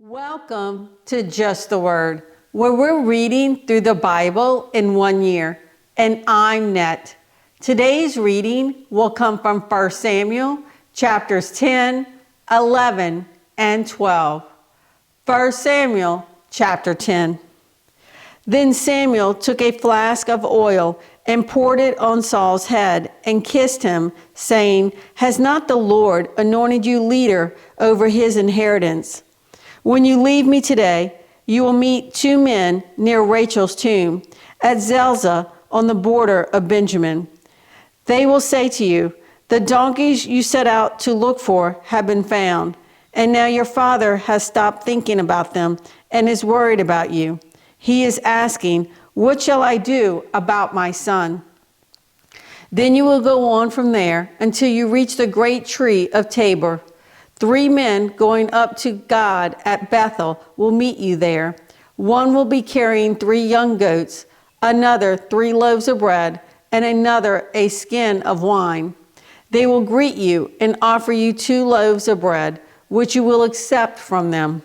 Welcome to Just the Word, where we're reading through the Bible in 1 year. And I'm Net. Today's reading will come from 1 Samuel chapters 10, 11, and 12. 1 Samuel chapter 10. Then Samuel took a flask of oil and poured it on Saul's head and kissed him, saying, "Has not the Lord anointed you leader over his inheritance? When you leave me today, you will meet 2 men near Rachel's tomb at Zelzah on the border of Benjamin. They will say to you, 'The donkeys you set out to look for have been found, and now your father has stopped thinking about them and is worried about you. He is asking, what shall I do about my son?' Then you will go on from there until you reach the great tree of Tabor. 3 men going up to God at Bethel will meet you there. One will be carrying 3 young goats, another 3 loaves of bread, and another a skin of wine. They will greet you and offer you 2 loaves of bread, which you will accept from them.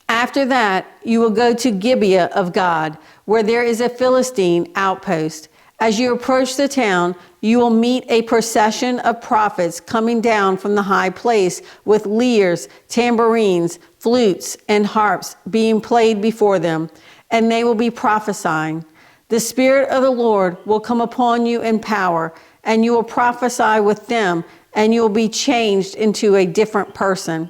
After that, you will go to Gibeah of God, where there is a Philistine outpost. As you approach the town, you will meet a procession of prophets coming down from the high place with lyres, tambourines, flutes, and harps being played before them, and they will be prophesying. The Spirit of the Lord will come upon you in power, and you will prophesy with them, and you will be changed into a different person.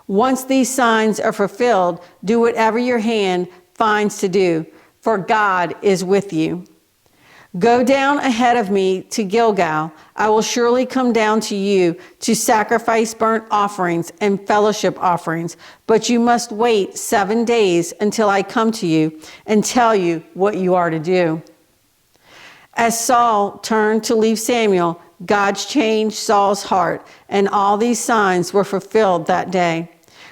Once these signs are fulfilled, do whatever your hand finds to do, for God is with you. Go down ahead of me to Gilgal. I will surely come down to you to sacrifice burnt offerings and fellowship offerings, but you must wait 7 days until I come to you and tell you what you are to do." As Saul turned to leave Samuel, God changed Saul's heart, and all these signs were fulfilled that day.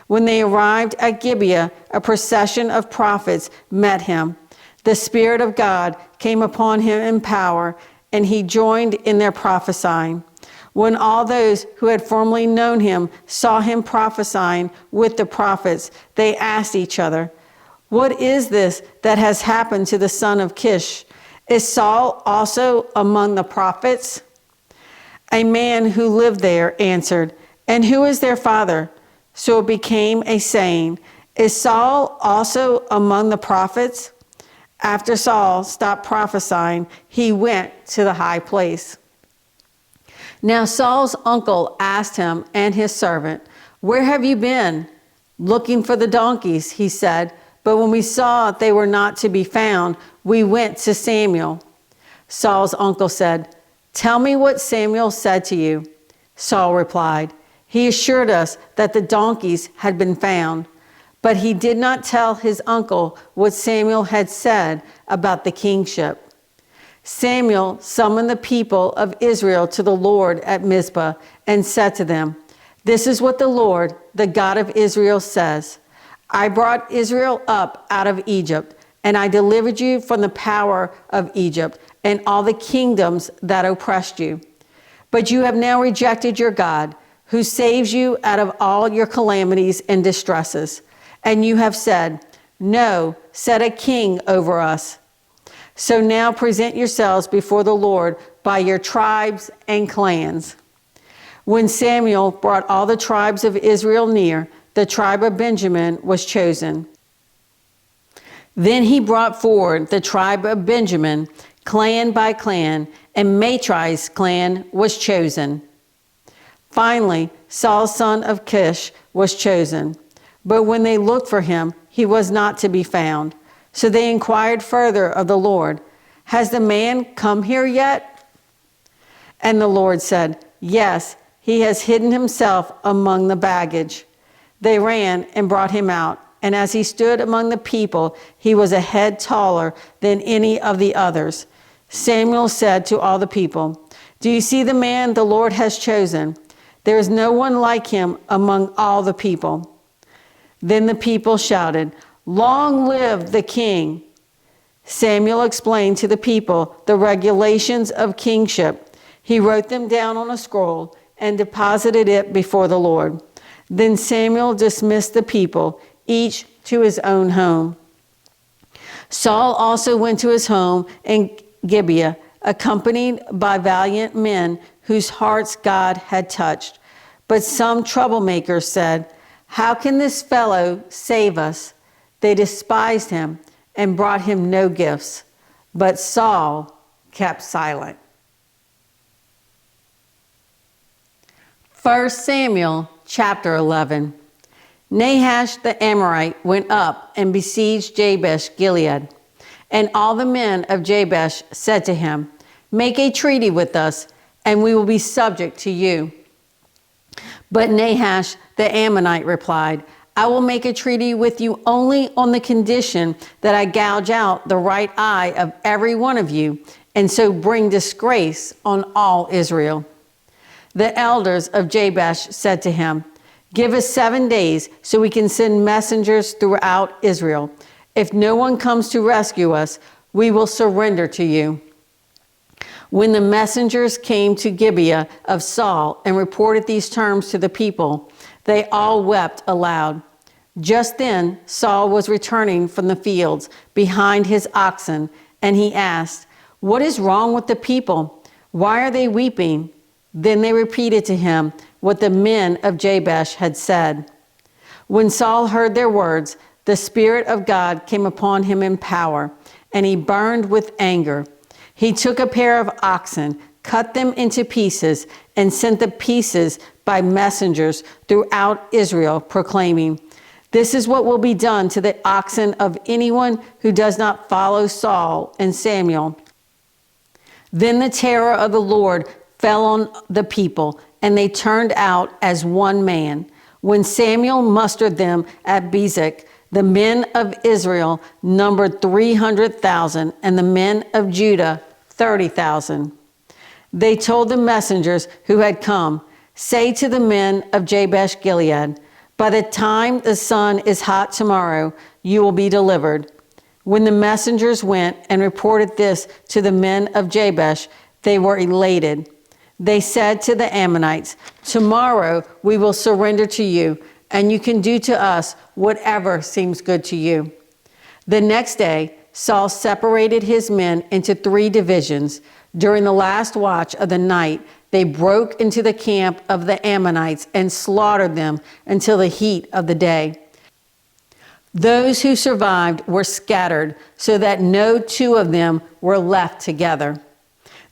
When they arrived at Gibeah, a procession of prophets met him. The Spirit of God came upon him in power, and he joined in their prophesying. When all those who had formerly known him saw him prophesying with the prophets, they asked each other, "What is this that has happened to the son of Kish? Is Saul also among the prophets?" A man who lived there answered, "And who is their father?" So it became a saying, "Is Saul also among the prophets?" After Saul stopped prophesying, he went to the high place. Now Saul's uncle asked him and his servant, "Where have you been?" "Looking for the donkeys," he said, "but when we saw they were not to be found, we went to Samuel." Saul's uncle said, "Tell me what Samuel said to you." Saul replied, "He assured us that the donkeys had been found." But he did not tell his uncle what Samuel had said about the kingship. Samuel summoned the people of Israel to the Lord at Mizpah and said to them, "This is what the Lord, the God of Israel, says. I brought Israel up out of Egypt, and I delivered you from the power of Egypt and all the kingdoms that oppressed you. But you have now rejected your God, who saves you out of all your calamities and distresses. And you have said, 'No, set a king over us.' So now present yourselves before the Lord by your tribes and clans." When Samuel brought all the tribes of Israel near, the tribe of Benjamin was chosen. Then he brought forward the tribe of Benjamin, clan by clan, and Matri's clan was chosen. Finally, Saul's son of Kish was chosen. But when they looked for him, he was not to be found. So they inquired further of the Lord, "Has the man come here yet?" And the Lord said, "Yes, he has hidden himself among the baggage." They ran and brought him out, and as he stood among the people, he was a head taller than any of the others. Samuel said to all the people, "Do you see the man the Lord has chosen? There is no one like him among all the people." Then the people shouted, "Long live the king!" Samuel explained to the people the regulations of kingship. He wrote them down on a scroll and deposited it before the Lord. Then Samuel dismissed the people. each to his own home. Saul also went to his home in Gibeah, accompanied by valiant men whose hearts God had touched. But some troublemakers said, "How can this fellow save us?" They despised him and brought him no gifts. But Saul kept silent. 1 Samuel chapter 11. Nahash the Amorite went up and besieged Jabesh Gilead. And all the men of Jabesh said to him, "Make a treaty with us, and we will be subject to you." But Nahash the Ammonite replied, "I will make a treaty with you only on the condition that I gouge out the right eye of every one of you, and so bring disgrace on all Israel." The elders of Jabesh said to him, "Give us 7 days so we can send messengers throughout Israel. If no one comes to rescue us, we will surrender to you." When the messengers came to Gibeah of Saul and reported these terms to the people, they all wept aloud. Just then Saul was returning from the fields behind his oxen, and he asked, "What is wrong with the people? Why are they weeping?" Then they repeated to him what the men of Jabesh had said. When Saul heard their words, the Spirit of God came upon him in power, and he burned with anger. He took a pair of oxen, cut them into pieces, and sent the pieces by messengers throughout Israel, proclaiming, "This is what will be done to the oxen of anyone who does not follow Saul and Samuel." Then the terror of the Lord fell on the people, and they turned out as one man. When Samuel mustered them at Bezek, the men of Israel numbered 300,000, and the men of Judah 30,000. They told the messengers who had come, "Say to the men of Jabesh Gilead, by the time the sun is hot tomorrow, you will be delivered." When the messengers went and reported this to the men of Jabesh, they were elated. They said to the Ammonites, "Tomorrow we will surrender to you, and you can do to us whatever seems good to you." The next day, Saul separated his men into 3 divisions. During the last watch of the night, they broke into the camp of the Ammonites and slaughtered them until the heat of the day. Those who survived were scattered, so that no 2 of them were left together.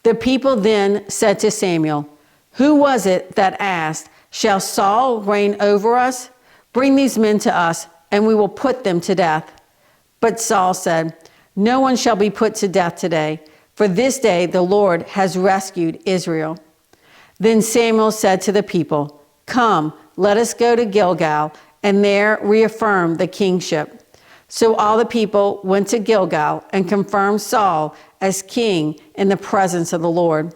The people then said to Samuel, "Who was it that asked, 'Shall Saul reign over us?' Bring these men to us, and we will put them to death." But Saul said, "No one shall be put to death today, for this day the Lord has rescued Israel." Then Samuel said to the people, "Come, let us go to Gilgal, and there reaffirm the kingship." So all the people went to Gilgal and confirmed Saul as king in the presence of the Lord.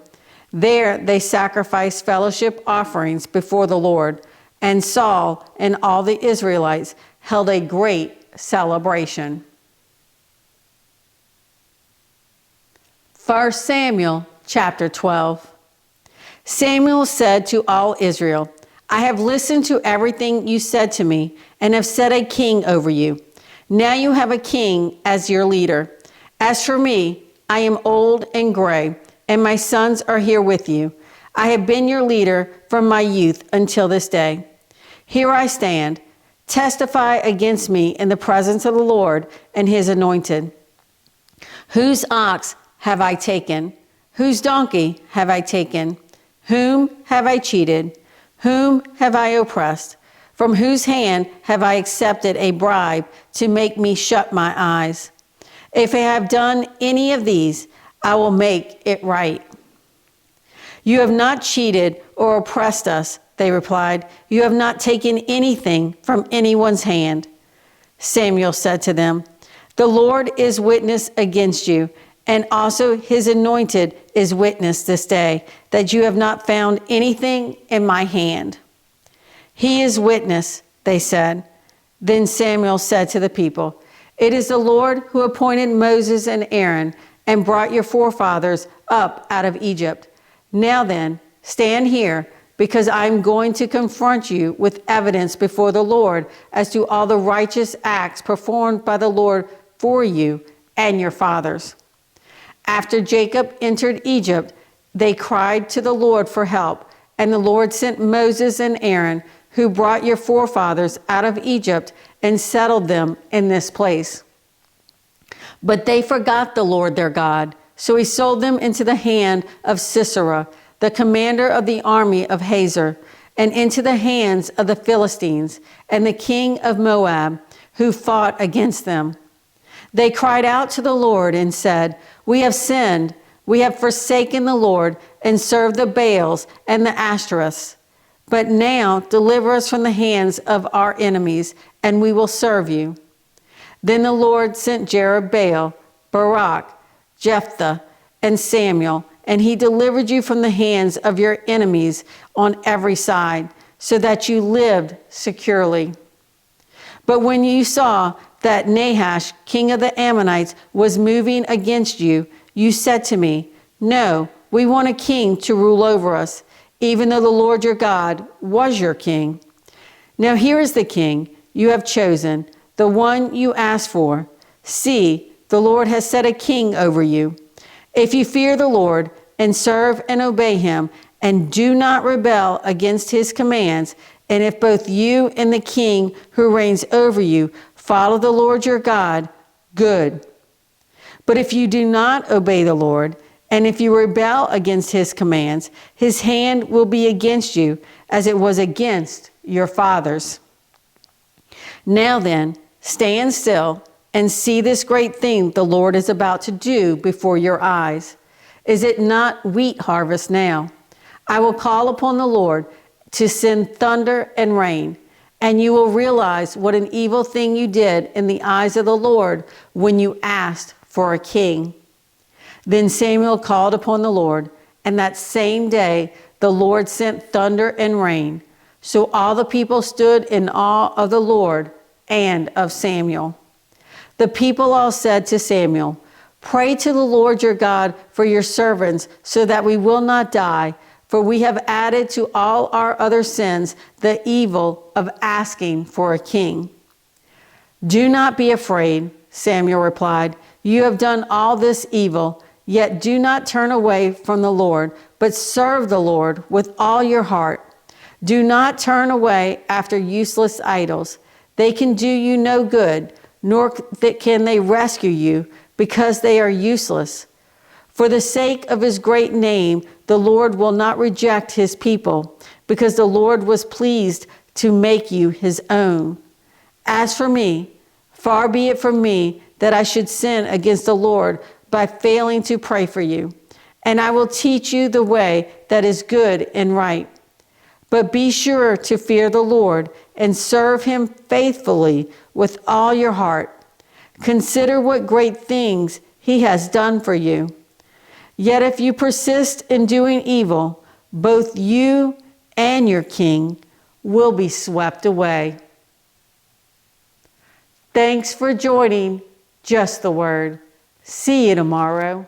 There they sacrificed fellowship offerings before the Lord, and Saul and all the Israelites held a great celebration. 1 Samuel chapter 12. Samuel said to all Israel, "I have listened to everything you said to me and have set a king over you. Now you have a king as your leader. As for me, I am old and gray, and my sons are here with you. I have been your leader from my youth until this day. Here I stand. Testify against me in the presence of the Lord and his anointed. Whose ox have I taken? Whose donkey have I taken? Whom have I cheated? Whom have I oppressed? From whose hand have I accepted a bribe to make me shut my eyes? If I have done any of these, I will make it right." "You have not cheated or oppressed us," they replied. "You have not taken anything from anyone's hand." Samuel said to them, "The Lord is witness against you, and also his anointed is witness this day, that you have not found anything in my hand." "He is witness," they said. Then Samuel said to the people, "It is the Lord who appointed Moses and Aaron and brought your forefathers up out of Egypt. Now then, stand here, because I'm going to confront you with evidence before the Lord as to all the righteous acts performed by the Lord for you and your fathers. After Jacob entered Egypt, they cried to the Lord for help, and the Lord sent Moses and Aaron, who brought your forefathers out of Egypt and settled them in this place. But they forgot the Lord their God, so he sold them into the hand of Sisera, the commander of the army of Hazor, and into the hands of the Philistines and the king of Moab, who fought against them. They cried out to the Lord and said, "We have sinned. We have forsaken the Lord and served the Baals and the Ashtoreths. But now deliver us from the hands of our enemies, and we will serve you." Then the Lord sent Jerubbaal, Barak, Jephthah, and Samuel, and he delivered you from the hands of your enemies on every side, so that you lived securely. But when you saw that Nahash, king of the Ammonites, was moving against you, you said to me, "No, we want a king to rule over us, even though the Lord your God was your king. Now here is the king you have chosen, the one you asked for. See, the Lord has set a king over you. If you fear the Lord and serve and obey him, and do not rebel against his commands, and if both you and the king who reigns over you follow the Lord your God, good. But if you do not obey the Lord, and if you rebel against his commands, his hand will be against you as it was against your fathers. Now then, stand still and see this great thing the Lord is about to do before your eyes. Is it not wheat harvest now? I will call upon the Lord to send thunder and rain, and you will realize what an evil thing you did in the eyes of the Lord when you asked for a king. Then Samuel called upon the Lord, and that same day the Lord sent thunder and rain. So all the people stood in awe of the Lord and of Samuel. The people all said to Samuel, "Pray to the Lord your God for your servants so that we will not die, for we have added to all our other sins the evil of asking for a king." "Do not be afraid," Samuel replied. "You have done all this evil, yet do not turn away from the Lord, but serve the Lord with all your heart. Do not turn away after useless idols. They can do you no good, nor can they rescue you, because they are useless. For the sake of his great name, the Lord will not reject his people, because the Lord was pleased to make you his own. As for me, far be it from me that I should sin against the Lord by failing to pray for you, and I will teach you the way that is good and right. But be sure to fear the Lord and serve him faithfully with all your heart. Consider what great things he has done for you. Yet if you persist in doing evil, both you and your king will be swept away." Thanks for joining Just the Word. See you tomorrow.